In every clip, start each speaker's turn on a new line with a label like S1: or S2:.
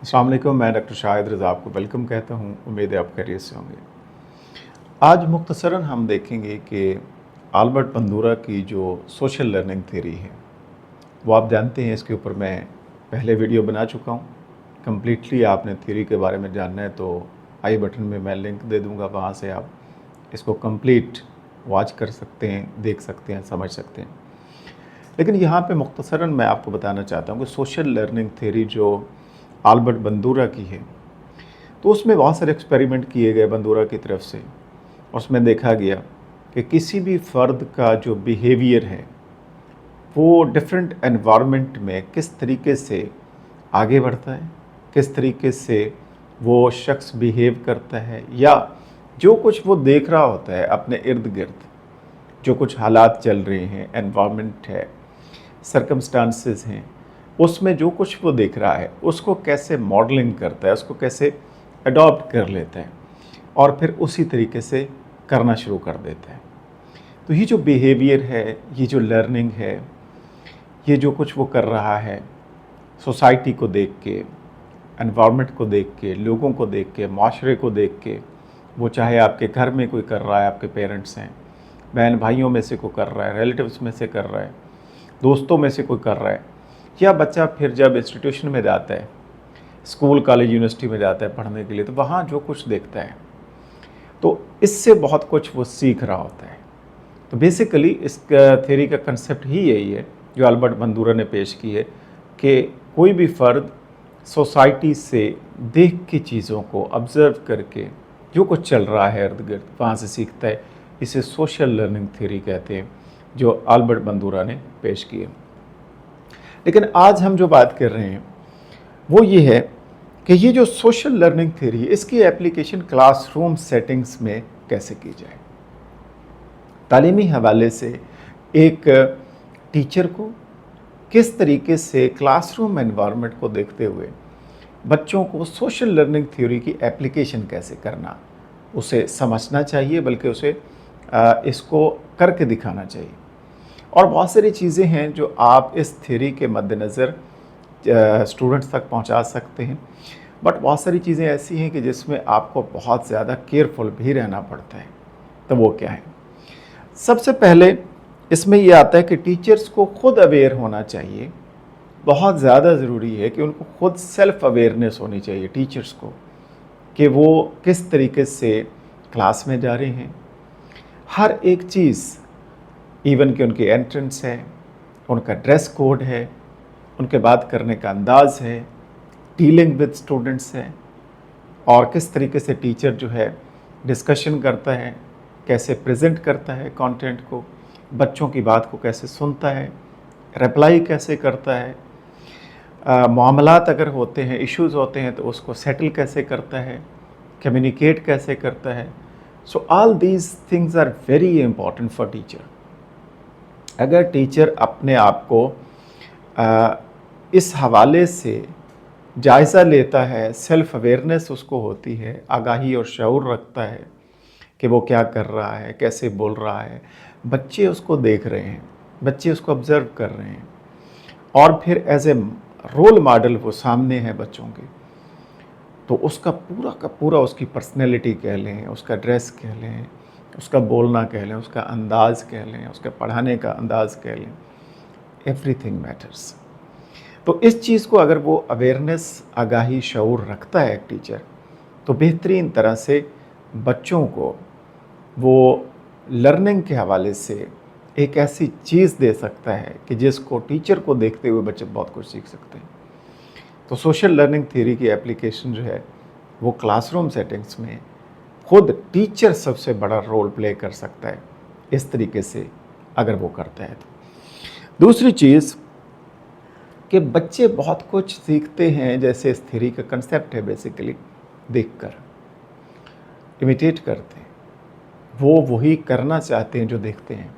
S1: अस्सलाम वालेकुम, मैं डॉक्टर शाहिद रज़ा आपको वेलकम कहता हूँ। उम्मीद है आप खैरियत से होंगे। आज मुख्तसरन हम देखेंगे कि आल्बर्ट बंदूरा की जो सोशल लर्निंग थ्योरी है, वो आप जानते हैं, इसके ऊपर मैं पहले वीडियो बना चुका हूँ। कम्प्लीटली आपने थ्योरी के बारे में जानना है तो आई बटन में मैं लिंक दे दूँगा, वहाँ से आप इसको कंप्लीट वॉच कर सकते हैं, देख सकते हैं, समझ सकते हैं। लेकिन यहाँ पे मुख्तसरन मैं आपको बताना चाहता हूँ कि सोशल लर्निंग थ्योरी जो आल्बर्ट बंदूरा की है, तो उसमें बहुत सारे एक्सपेरिमेंट किए गए बंदूरा की तरफ से। उसमें देखा गया कि किसी भी फ़र्द का जो बिहेवियर है वो डिफरेंट एनवायरनमेंट में किस तरीके से आगे बढ़ता है, किस तरीके से वो शख्स बिहेव करता है, या जो कुछ वो देख रहा होता है अपने इर्द गिर्द, जो कुछ हालात चल रहे हैं, एनवायरनमेंट है, सर्कमस्टांसेस हैं, उसमें जो कुछ वो देख रहा है उसको कैसे मॉडलिंग करता है, उसको कैसे अडॉप्ट कर लेता है और फिर उसी तरीके से करना शुरू कर देता है। तो ये जो बिहेवियर है, ये जो लर्निंग है, ये जो कुछ वो कर रहा है सोसाइटी को देख के, एनवायरनमेंट को देख के, लोगों को देख के, माशरे को देख के, वो चाहे आपके घर में कोई कर रहा है, आपके पेरेंट्स हैं, बहन भाइयों में से कोई कर रहा है, रिलेटिव्स में से कर रहा है, दोस्तों में से कोई कर रहा है, या बच्चा फिर जब इंस्टीट्यूशन में जाता है, स्कूल कॉलेज यूनिवर्सिटी में जाता है पढ़ने के लिए, तो वहाँ जो कुछ देखता है तो इससे बहुत कुछ वो सीख रहा होता है। तो बेसिकली इस थ्योरी का कंसेप्ट ही यही है जो अल्बर्ट बंदूरा ने पेश की है कि कोई भी फ़र्द सोसाइटी से देख के चीज़ों को ऑब्ज़र्व करके जो कुछ चल रहा है इर्द गिर्द, वहाँ से सीखता है। इसे सोशल लर्निंग थ्योरी कहते हैं जो अल्बर्ट बंदूरा ने पेश की है। लेकिन आज हम जो बात कर रहे हैं वो ये है कि ये जो सोशल लर्निंग थ्योरी है, इसकी एप्लीकेशन क्लासरूम सेटिंग्स में कैसे की जाए। तालीमी हवाले से एक टीचर को किस तरीके से क्लासरूम एनवायरनमेंट को देखते हुए बच्चों को सोशल लर्निंग थ्योरी की एप्लीकेशन कैसे करना, उसे समझना चाहिए, बल्कि उसे इसको करके दिखाना चाहिए। और बहुत सारी चीज़ें हैं जो आप इस थ्योरी के मद्देनज़र स्टूडेंट्स तक पहुंचा सकते हैं, बट बहुत सारी चीज़ें ऐसी हैं कि जिसमें आपको बहुत ज़्यादा केयरफुल भी रहना पड़ता है। तो वो क्या है? सबसे पहले इसमें ये आता है कि टीचर्स को खुद अवेयर होना चाहिए। बहुत ज़्यादा ज़रूरी है कि उनको खुद सेल्फ़ अवेयरनेस होनी चाहिए टीचर्स को, कि वो किस तरीके से क्लास में जा रहे हैं। हर एक चीज़, इवन कि उनकी एंट्रेंस है, उनका ड्रेस कोड है, उनके बात करने का अंदाज़ है, डीलिंग विद स्टूडेंट्स है, और किस तरीके से टीचर जो है डिस्कशन करता है, कैसे प्रेजेंट करता है कंटेंट को, बच्चों की बात को कैसे सुनता है, रिप्लाई कैसे करता है, मामलात अगर होते हैं, इश्यूज़ होते हैं तो उसको सेटल कैसे करता है, कम्युनिकेट कैसे करता है। So all these things are very important for teacher. अगर टीचर अपने आप को इस हवाले से जायज़ा लेता है, सेल्फ़ अवेयरनेस उसको होती है, आगाही और शऊर रखता है कि वो क्या कर रहा है, कैसे बोल रहा है, बच्चे उसको देख रहे हैं, बच्चे उसको ऑब्ज़र्व कर रहे हैं, और फिर एज ए रोल मॉडल वो सामने है बच्चों के, तो उसका पूरा का पूरा, उसकी पर्सनैलिटी कह लें, उसका ड्रेस कह लें, उसका बोलना कह लें, उसका अंदाज़ कह लें, उसका पढ़ाने का अंदाज़ कह लें, एवरीथिंग मैटर्स। तो इस चीज़ को अगर वो अवेयरनेस, आगाही, शऊर रखता है एक टीचर, तो बेहतरीन तरह से बच्चों को वो लर्निंग के हवाले से एक ऐसी चीज़ दे सकता है कि जिसको टीचर को देखते हुए बच्चे बहुत कुछ सीख सकते हैं। तो सोशल लर्निंग थ्योरी की एप्लीकेशन जो है वो क्लासरूम सेटिंग्स में खुद टीचर सबसे बड़ा रोल प्ले कर सकता है, इस तरीके से अगर वो करता है तो। दूसरी चीज़ कि बच्चे बहुत कुछ सीखते हैं, जैसे इस थ्योरी का कंसेप्ट है बेसिकली देखकर, इमिटेट करते हैं, वो वही करना चाहते हैं जो देखते हैं।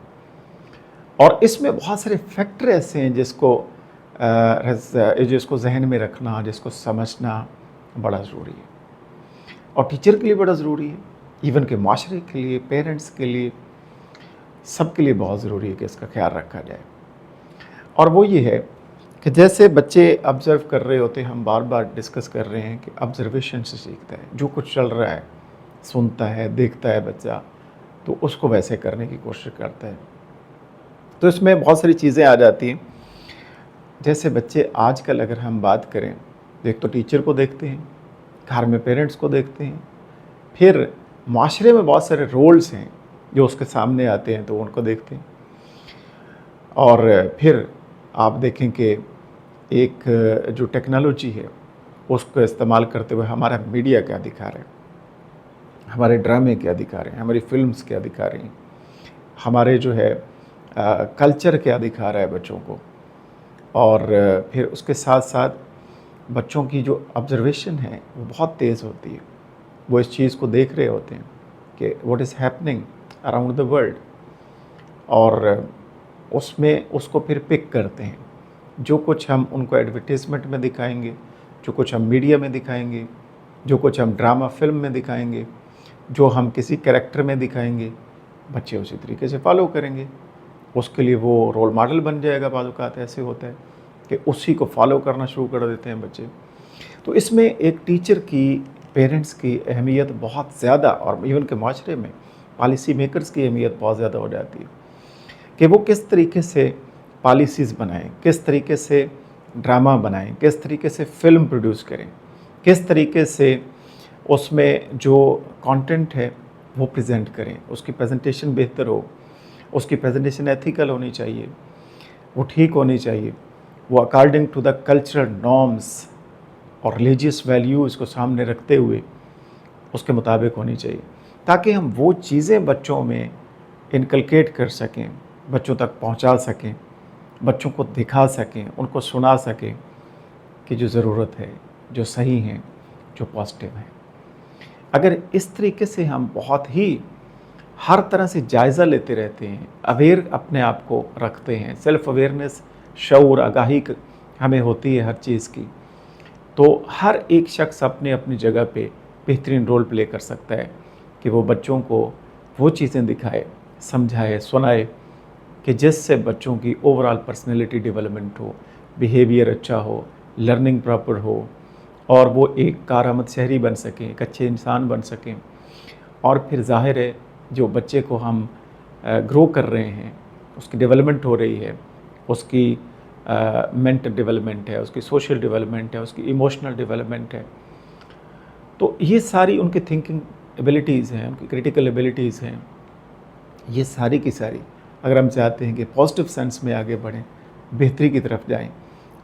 S1: और इसमें बहुत सारे फैक्टर ऐसे हैं जिसको जहन में रखना, जिसको समझना बड़ा ज़रूरी है, और टीचर के लिए बड़ा ज़रूरी है, इवन के माशरे के लिए, पेरेंट्स के लिए, सब के लिए बहुत ज़रूरी है कि इसका ख्याल रखा जाए। और वो ये है کہ جیسے بچے آبزرو کر رہے ہوتے ہیں، ہم بار بار ڈسکس کر رہے ہیں کہ آبزرویشن سے سیکھتا ہے، جو کچھ چل رہا ہے سنتا ہے، دیکھتا ہے بچہ، تو اس کو ویسے کرنے کی کوشش کرتا ہے۔ تو اس میں بہت ساری چیزیں آ جاتی ہیں، جیسے بچے آج کل اگر ہم بات کریں، ایک تو ٹیچر کو دیکھتے ہیں، گھر میں پیرنٹس کو دیکھتے ہیں، پھر معاشرے میں بہت سارے رولز ہیں جو اس کے سامنے آتے ہیں تو ان کو دیکھتے ہیں، اور پھر آپ دیکھیں کہ ایک جو ٹیکنالوجی ہے اس کو استعمال کرتے ہوئے ہمارا میڈیا کیا دکھا رہا ہے، ہمارے ڈرامے کیا دکھا رہے ہیں، ہماری فلمز کیا دکھا رہی ہیں، ہمارے جو ہے کلچر کیا دکھا رہا ہے بچوں کو، اور پھر اس کے ساتھ ساتھ بچوں کی جو آبزرویشن ہے وہ بہت تیز ہوتی ہے، وہ اس چیز کو دیکھ رہے ہوتے ہیں کہ what is happening around the world, اور اس میں اس کو پھر پک کرتے ہیں۔ جو کچھ ہم ان کو ایڈورٹیزمنٹ میں دکھائیں گے، جو کچھ ہم میڈیا میں دکھائیں گے، جو کچھ ہم ڈرامہ فلم میں دکھائیں گے، جو ہم کسی کریکٹر میں دکھائیں گے، بچے اسی طریقے سے فالو کریں گے، اس کے لیے وہ رول ماڈل بن جائے گا۔ بعض اوقات ایسے ہوتا ہے کہ اسی کو فالو کرنا شروع کر دیتے ہیں بچے۔ تو اس میں ایک ٹیچر کی، پیرنٹس کی اہمیت بہت زیادہ، اور ایون کہ معاشرے میں پالیسی میکرز کی اہمیت بہت زیادہ ہو جاتی ہے کہ وہ کس طریقے سے پالیسیز بنائیں، کس طریقے سے ڈرامہ بنائیں، کس طریقے سے فلم پروڈیوس کریں، کس طریقے سے اس میں جو کانٹینٹ ہے وہ پریزنٹ کریں، اس کی پریزنٹیشن بہتر ہو، اس کی پریزنٹیشن ایتھیکل ہونی چاہیے، وہ ٹھیک ہونی چاہیے، وہ according to the cultural norms اور ریلیجیس ویلیوز کو سامنے رکھتے ہوئے اس کے مطابق ہونی چاہیے، تاکہ ہم وہ چیزیں بچوں میں انکلکیٹ کر سکیں، بچوں تک پہنچا سکیں، بچوں کو دکھا سکیں، ان کو سنا سکیں کہ جو ضرورت ہے، جو صحیح ہیں، جو پازیٹیو ہیں۔ اگر اس طریقے سے ہم بہت ہی ہر طرح سے جائزہ لیتے رہتے ہیں، اویئر اپنے آپ کو رکھتے ہیں، سیلف اویئرنیس، شعور، آگاہی ہمیں ہوتی ہے ہر چیز کی، تو ہر ایک شخص اپنے اپنی جگہ پہ بہترین رول پلے کر سکتا ہے کہ وہ بچوں کو وہ چیزیں دکھائے، سمجھائے، سنائے کہ جس سے بچوں کی اوورآل پرسنالٹی ڈیولپمنٹ ہو، بیہیویئر اچھا ہو، لرننگ پراپر ہو، اور وہ ایک کارآمد شہری بن سکیں، ایک اچھے انسان بن سکیں۔ اور پھر ظاہر ہے جو بچے کو ہم گرو کر رہے ہیں، اس کی ڈیولپمنٹ ہو رہی ہے، اس کی مینٹل ڈیولپمنٹ ہے، اس کی سوشل ڈیولپمنٹ ہے، اس کی ایموشنل ڈیولپمنٹ ہے، تو یہ ساری ان کی تھنکنگ ایبلٹیز ہیں، ان کی کریٹیکل ایبلٹیز ہیں، یہ ساری کی ساری اگر ہم چاہتے ہیں کہ پازیٹیو سینس میں آگے بڑھیں، بہتری کی طرف جائیں،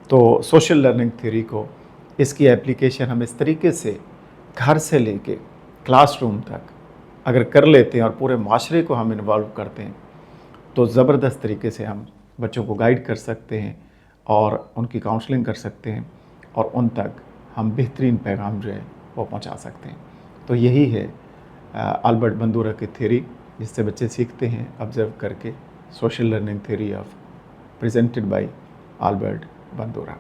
S1: تو سوشل لرننگ تھیوری کو، اس کی اپلیکیشن ہم اس طریقے سے گھر سے لے کے کلاس روم تک اگر کر لیتے ہیں اور پورے معاشرے کو ہم انوالو کرتے ہیں، تو زبردست طریقے سے ہم بچوں کو گائیڈ کر سکتے ہیں اور ان کی کاؤنسلنگ کر سکتے ہیں، اور ان تک ہم بہترین پیغام جو ہے وہ پہنچا سکتے ہیں۔ تو یہی ہے آلبرٹ بندورا کی تھیوری، جس سے بچے سیکھتے ہیں آبزرو کر کے، social learning theory of presented by Albert Bandura.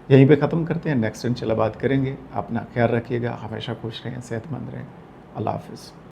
S1: یہیں پہ ختم کرتے ہیں، نیکسٹ انشاءاللہ بات کریں گے۔ اپنا خیال رکھیے گا، ہمیشہ خوش رہیں، صحت مند رہیں۔ اللہ حافظ۔